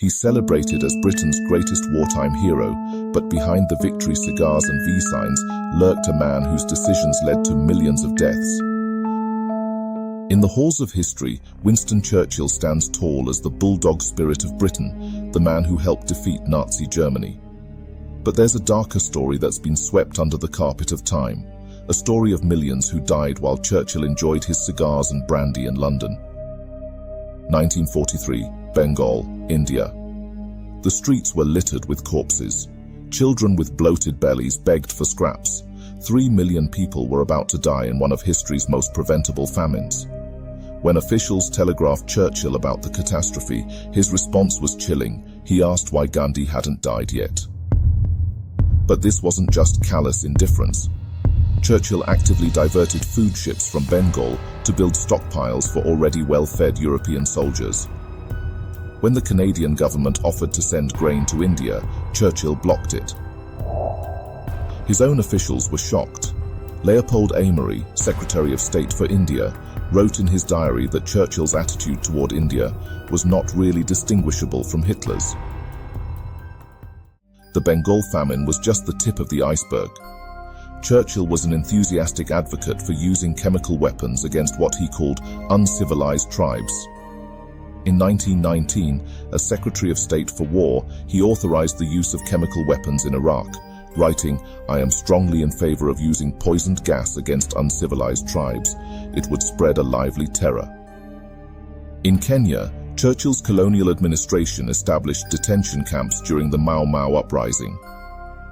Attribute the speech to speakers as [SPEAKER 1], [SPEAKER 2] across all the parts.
[SPEAKER 1] He's celebrated as Britain's greatest wartime hero, but behind the victory cigars and V signs lurked a man whose decisions led to millions of deaths. In the halls of history, Winston Churchill stands tall as the bulldog spirit of Britain, the man who helped defeat Nazi Germany. But there's a darker story that's been swept under the carpet of time, a story of millions who died while Churchill enjoyed his cigars and brandy in London. 1943, Bengal, India. The streets were littered with corpses. Children with bloated bellies begged for scraps. 3 million people were about to die in one of history's most preventable famines. When officials telegraphed Churchill about the catastrophe, his response was chilling. He asked why Gandhi hadn't died yet. But this wasn't just callous indifference. Churchill actively diverted food ships from Bengal to build stockpiles for already well-fed European soldiers. When the Canadian government offered to send grain to India, Churchill blocked it. His own officials were shocked. Leopold Amery, Secretary of State for India, wrote in his diary that Churchill's attitude toward India was not really distinguishable from Hitler's. The Bengal famine was just the tip of the iceberg. Churchill was an enthusiastic advocate for using chemical weapons against what he called uncivilized tribes. In 1919, as Secretary of State for War, he authorized the use of chemical weapons in Iraq, writing, "I am strongly in favor of using poisoned gas against uncivilized tribes. It would spread a lively terror." In Kenya, Churchill's colonial administration established detention camps during the Mau Uprising.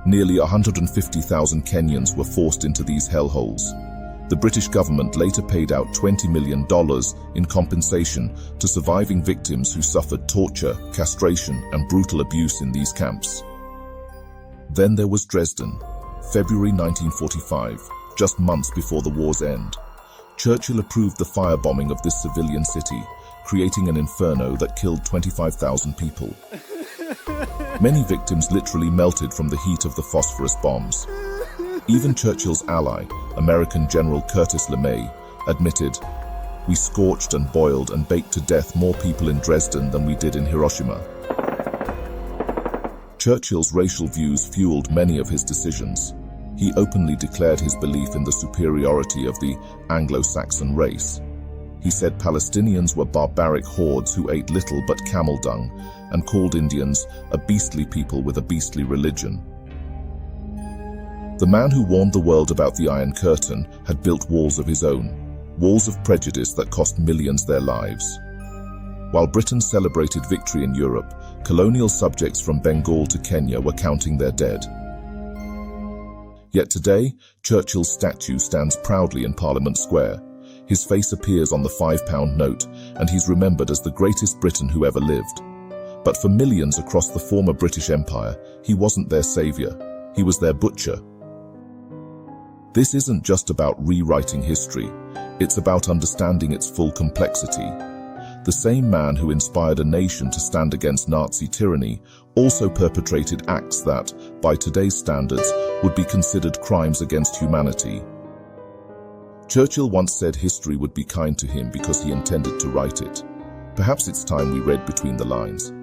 [SPEAKER 1] Nearly 150,000 Kenyans were forced into these hellholes. The British government later paid out $20 million in compensation to surviving victims who suffered torture, castration, and brutal abuse in these camps. Then there was Dresden, February 1945, just months before the war's end. Churchill approved the firebombing of this civilian city, creating an inferno that killed 25,000 people. Many victims literally melted from the heat of the phosphorus bombs. Even Churchill's ally, American General Curtis LeMay, admitted, "We scorched and boiled and baked to death more people in Dresden than we did in Hiroshima." Churchill's racial views fueled many of his decisions. He openly declared his belief in the superiority of the Anglo-Saxon race. He said Palestinians were barbaric hordes who ate little but camel dung, and called Indians a beastly people with a beastly religion. The man who warned the world about the Iron Curtain had built walls of his own, walls of prejudice that cost millions their lives. While Britain celebrated victory in Europe, colonial subjects from Bengal to Kenya were counting their dead. Yet today, Churchill's statue stands proudly in Parliament Square. His face appears on the £5 note, and he's remembered as the greatest Briton who ever lived. But for millions across the former British Empire, he wasn't their savior. He was their butcher. This isn't just about rewriting history. It's about understanding its full complexity. The same man who inspired a nation to stand against Nazi tyranny also perpetrated acts that, by today's standards, would be considered crimes against humanity. Churchill once said history would be kind to him because he intended to write it. Perhaps it's time we read between the lines.